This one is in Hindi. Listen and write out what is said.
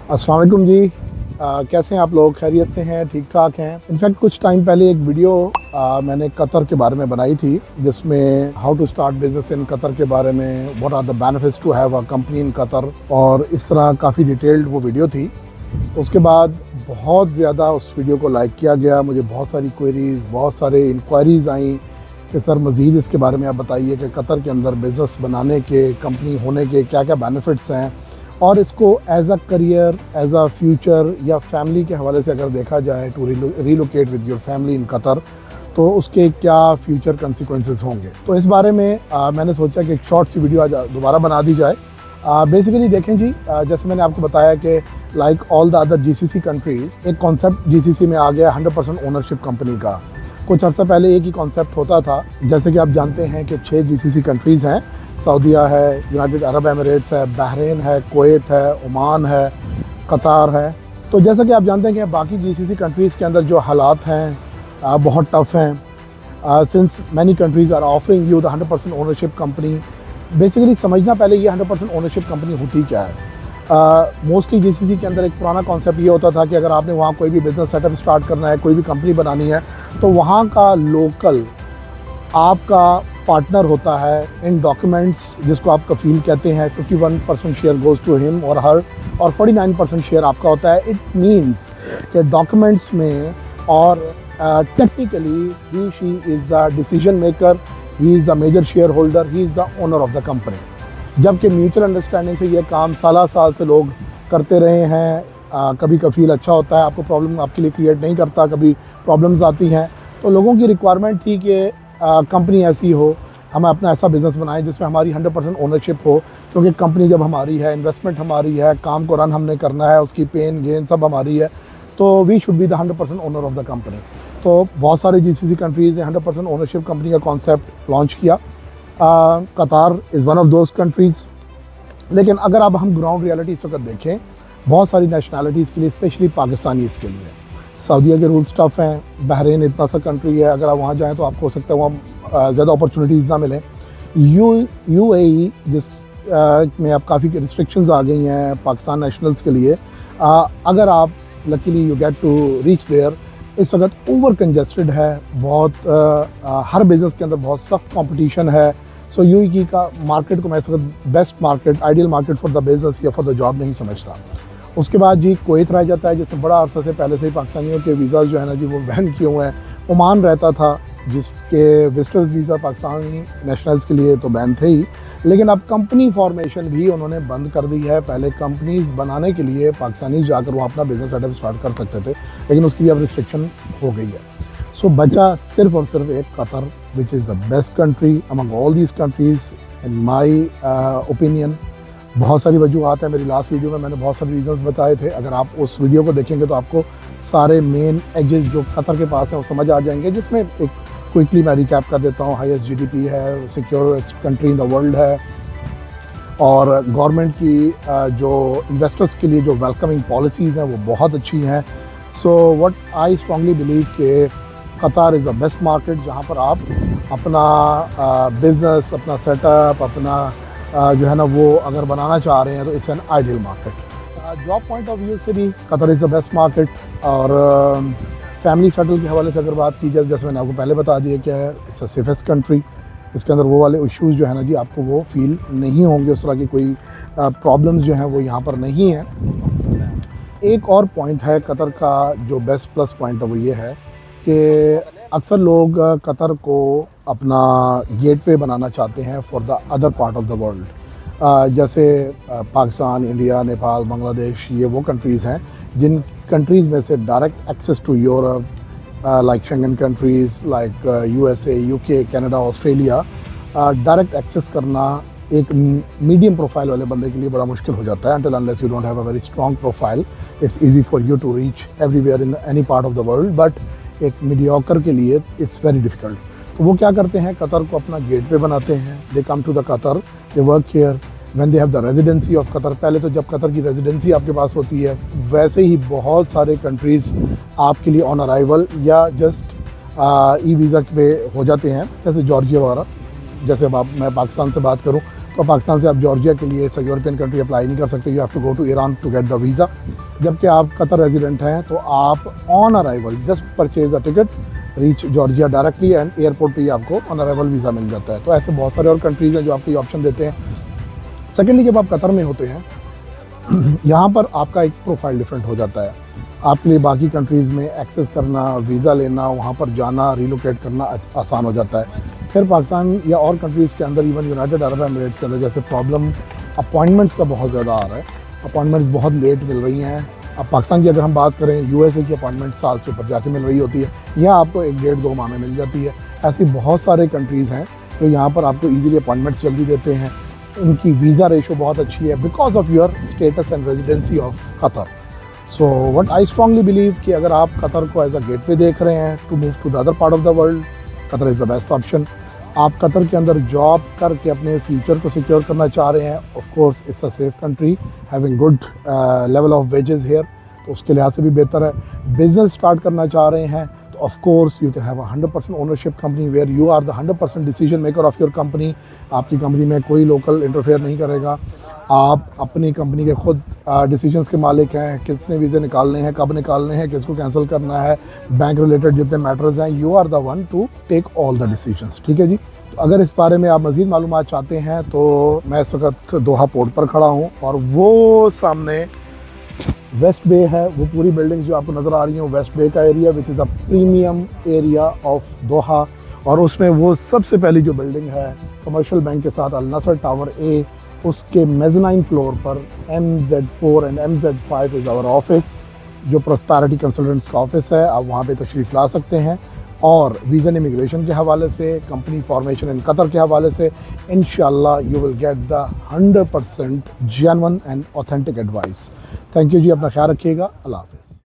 अस्सलाम वालेकुम जी। कैसे हैं आप लोग? खैरियत से हैं? ठीक ठाक हैं? इनफैक्ट कुछ टाइम पहले एक वीडियो मैंने कतर के बारे में बनाई थी, जिसमें how to start business in Qatar के बारे में, what are the benefits to have a company in Qatar, और इस तरह काफ़ी डिटेल्ड वो वीडियो थी। उसके बाद बहुत ज़्यादा उस वीडियो को लाइक किया गया। मुझे बहुत सारी क्वेरीज़, बहुत सारे इंक्वायरीज़ आई कि सर मज़ीद इसके बारे में आप बताइए कि कतर के अंदर बिज़नेस बनाने के, कंपनी होने के क्या क्या बेनिफिट्स हैं, और इसको as a career, as a future या फैमिली के हवाले से अगर देखा जाए, to relocate with your family in Qatar, तो उसके क्या फ्यूचर कंसिक्वेंसेस होंगे। तो इस बारे में मैंने सोचा कि एक शॉर्ट सी वीडियो आज दोबारा बना दी जाए। बेसिकली देखें जी, जैसे मैंने आपको बताया कि like all the other GCC countries, एक कॉन्सेप्ट जीसीसी में आ गया 100% ओनरशिप कंपनी का। कुछ अर्सा पहले एक ही कॉन्सेप्ट होता था। जैसे कि आप जानते हैं कि 6 जीसीसी कंट्रीज़ हैं। सऊदीया है, यूनाइटेड अरब एमिरेट्स है, बहरीन है, कुवैत है, ओमान है, कतार है। तो जैसा कि आप जानते हैं कि बाकी जीसीसी कंट्रीज़ के अंदर जो हालात हैं बहुत टफ़ हैं। Since many countries are offering you the 100% ownership company. Basically समझना पहले ये 100% ओनरशिप कंपनी होती क्या है। मोस्टली जीसीसी के अंदर एक पुराना कॉन्सेप्ट ये होता था कि अगर आपने वहाँ कोई भी बिज़नेस सेटअप स्टार्ट करना है, कोई भी कंपनी बनानी है, तो वहाँ का लोकल आपका पार्टनर होता है इन डॉक्यूमेंट्स, जिसको आप कफील कहते हैं। 51% शेयर गोज़ टू हिम और हर, और 49% शेयर आपका होता है। इट मीन्स कि डॉक्यूमेंट्स में और technically he she is the decision maker, he is the major share holder, he is the owner of the company. जबकि म्यूचुअल अंडरस्टैंडिंग से ये काम साल से लोग करते रहे हैं। कभी कफील अच्छा होता है, आपको प्रॉब्लम आपके लिए क्रिएट नहीं करता, कभी प्रॉब्लम्स आती हैं। तो लोगों की रिक्वायरमेंट थी कि कंपनी ऐसी हो, हम अपना ऐसा बिज़नेस बनाएं जिसमें हमारी 100% ओनरशिप हो, क्योंकि कंपनी जब हमारी है, इन्वेस्टमेंट हमारी है, काम को रन हमने करना है, उसकी पेन गेन सब हमारी है, तो we should be the 100% owner of the company. तो बहुत सारे जीसीसी कंट्रीज़ ने 100% ओनरशिप कंपनी का कॉन्सेप्ट लॉन्च किया। Qatar is one of those countries. लेकिन अगर अब हम ग्राउंड रियलिटी इस वक्त देखें, बहुत सारी नेशनैलिटीज़ के लिए, स्पेशली पाकिस्तानीज़ के लिए सऊदीया के रूल्स टफ हैं। बहरीन इतना सा कंट्री है, अगर आप वहाँ जाएँ तो आपको हो सकता है वहाँ ज़्यादा अपॉर्चुनिटीज़ ना मिलें। यूएई जिस में अब काफ़ी रिस्ट्रिक्शंस आ गई हैं पाकिस्तान नेशनल्स के लिए। अगर आप luckily you get to reach there, इस वक्त ओवर कंजस्टेड है बहुत। हर बिज़नेस के अंदर बहुत सख्त कंपटीशन है। सो यूएई का मार्केट को मैं इस वक्त best market, ideal market for the business या फॉर द जॉब नहीं समझता। उसके बाद जी कुवैत रह जाता है, जिसमें बड़ा अरसा से पहले से ही पाकिस्तानियों के वीज़ा जो है ना जी वो बैन किए हुए हैं। ओमान रहता था, जिसके विजिटर्स वीज़ा पाकिस्तानी नेशनल्स के लिए तो बैन थे ही, लेकिन अब कंपनी फॉर्मेशन भी उन्होंने बंद कर दी है। पहले कंपनीज़ बनाने के लिए पाकिस्तानी जाकर वहाँ अपना बिज़नेस सेटअप स्टार्ट कर सकते थे, लेकिन उसकी भी अब रिस्ट्रिक्शन हो गई है। सो बचा सिर्फ और सिर्फ एक Qatar, which is the best country among all these countries in my opinion. बहुत सारी वजूहत है। मेरी लास्ट वीडियो में मैंने बहुत सारे रीज़न्स बताए थे। अगर आप उस वीडियो को देखेंगे तो आपको सारे मेन एजेस जो कतर के पास हैं वो समझ आ जाएंगे, जिसमें एक क्विकली मैं रिकैप कर देता हूँ। हाईएस्ट जीडीपी है, सिक्योरेस्ट कंट्री इन द वर्ल्ड है, और गवर्नमेंट की जो इन्वेस्टर्स के लिए जो वेलकमिंग पॉलिसीज़ हैं वो बहुत अच्छी हैं। So what I strongly believe कि Qatar is the best market, जहाँ पर आप अपना बिज़नेस, अपना सेटअप, अपना जो है ना वो अगर बनाना चाह रहे हैं तो it's an ideal market. Job point of view से भी Qatar is the best market. और फैमिली सेटल के हवाले से अगर बात की जाए, जैसे मैंने आपको पहले बता दिया क्या है, इट्स अ सेफेस्ट कंट्री। इसके अंदर वो वाले इश्यूज़ जो है ना जी आपको वो फील नहीं होंगे, उस तरह की कोई प्रॉब्लम्स जो हैं वो यहाँ पर नहीं हैं। एक और पॉइंट है कतर का जो बेस्ट प्लस पॉइंट है वो ये है कि अक्सर लोग कतर को अपना गेटवे बनाना चाहते हैं for the other part of the world. जैसे पाकिस्तान, इंडिया, नेपाल, बांग्लादेश, ये वो कंट्रीज़ हैं जिन कंट्रीज़ में से direct access to Europe, like Schengen countries, like USA, UK, Canada, Australia, direct access करना एक मीडियम प्रोफाइल वाले बंदे के लिए बड़ा मुश्किल हो जाता है। until unless you don't have a very strong profile, it's easy for you to reach everywhere in any part of the world, but एक मीडियोकर के लिए इट्स वेरी डिफ़िकल्ट। तो वो क्या करते हैं, कतर को अपना गेटवे बनाते हैं। They come to the Qatar, they work here when they have the residency of Qatar. पहले तो जब कतर की रेजिडेंसी आपके पास होती है, वैसे ही बहुत सारे कंट्रीज़ आपके लिए ऑन अराइवल या जस्ट ई वीज़ा पे हो जाते हैं, जैसे जॉर्जिया वगैरह। जैसे अब मैं पाकिस्तान से बात करूँ तो पाकिस्तान से आप जॉर्जिया के लिए यूरोपियन कंट्री अप्लाई नहीं कर सकते, you have to go to Iran to get the visa. जबकि आप कतर रेजिडेंट हैं तो आप on arrival just purchase a ticket, reach Georgia directly and airport पे ही आपको ऑन अराइवल वीज़ा मिल जाता है। तो ऐसे बहुत सारे और कंट्रीज़ हैं जो आपको ये ऑप्शन देते हैं। सेकेंडली, जब आप कतर में होते हैं यहाँ पर आपका एक प्रोफाइल डिफरेंट हो जाता है। आपके लिए बाकी कंट्रीज़ में एक्सेस करना, वीज़ा लेना, वहाँ पर जाना, रिलोकेट करना आसान हो जाता है। फिर पाकिस्तान या और कंट्रीज़ के अंदर, इवन यूनाइटेड अरब एमिरेट्स के अंदर जैसे प्रॉब्लम अपॉइंटमेंट्स का बहुत ज़्यादा आ रहा है, अपॉइंटमेंट्स बहुत लेट मिल रही हैं। अब पाकिस्तान की अगर हम बात करें, यूएसए की अपॉइंटमेंट साल से ऊपर जाके मिल रही होती है, यहाँ आपको 1-1.5-2 माह में मिल जाती है। ऐसी बहुत सारे कंट्रीज़ हैं जो यहाँ पर आपको ईज़िली अपॉइंटमेंट्स जल्दी देते हैं। उनकी वीज़ा रेशो बहुत अच्छी है because of your status and residency of Qatar. So what I strongly believe कि अगर आप कतर को एज अ गेटवे देख रहे हैं to move to the other part of the world, Qatar is the best option. आप कतर के अंदर जॉब करके अपने फ्यूचर को सिक्योर करना चाह रहे हैं, of course it's a safe country having good level of wages here, तो उसके लिहाज से भी बेहतर है। बिजनेस स्टार्ट करना चाह रहे हैं तो of course you can have a 100% ownership company where you are the 100% decision maker of your company. आपकी कंपनी में कोई लोकल इंटरफेयर नहीं करेगा, आप अपनी कंपनी के खुद डिसीजंस के मालिक हैं। कितने वीज़े निकालने हैं, कब निकालने हैं, किसको कैंसिल करना है, बैंक रिलेटेड जितने मैटर्स हैं, you are the one to take all the decisions. ठीक है जी। तो अगर इस बारे में आप मज़ीद मालूमात चाहते हैं तो मैं इस वक्त दोहा पोर्ट पर खड़ा हूँ और वो सामने वेस्ट बे है। वो पूरी बिल्डिंग्स जो आपको नज़र आ रही हैं वेस्ट बे का area which is a premium area of Doha, और उसमें वो सबसे पहली जो बिल्डिंग है कमर्शियल बैंक के साथ, अल नसर टावर ए, उसके मेज़नाइन फ्लोर पर MZ4 and MZ5 is our office, जो प्रॉस्पेरिटी कंसल्टेंट्स का ऑफिस है। आप वहाँ पे तशरीफ़ ला सकते हैं और वीज़ा इमिग्रेशन के हवाले से, कंपनी फॉर्मेशन इन कतर के हवाले से इंशाल्लाह you will get the 100% genuine and authentic advice. Thank you जी, अपना ख्याल रखिएगा। अल्लाह हाफ़िज़।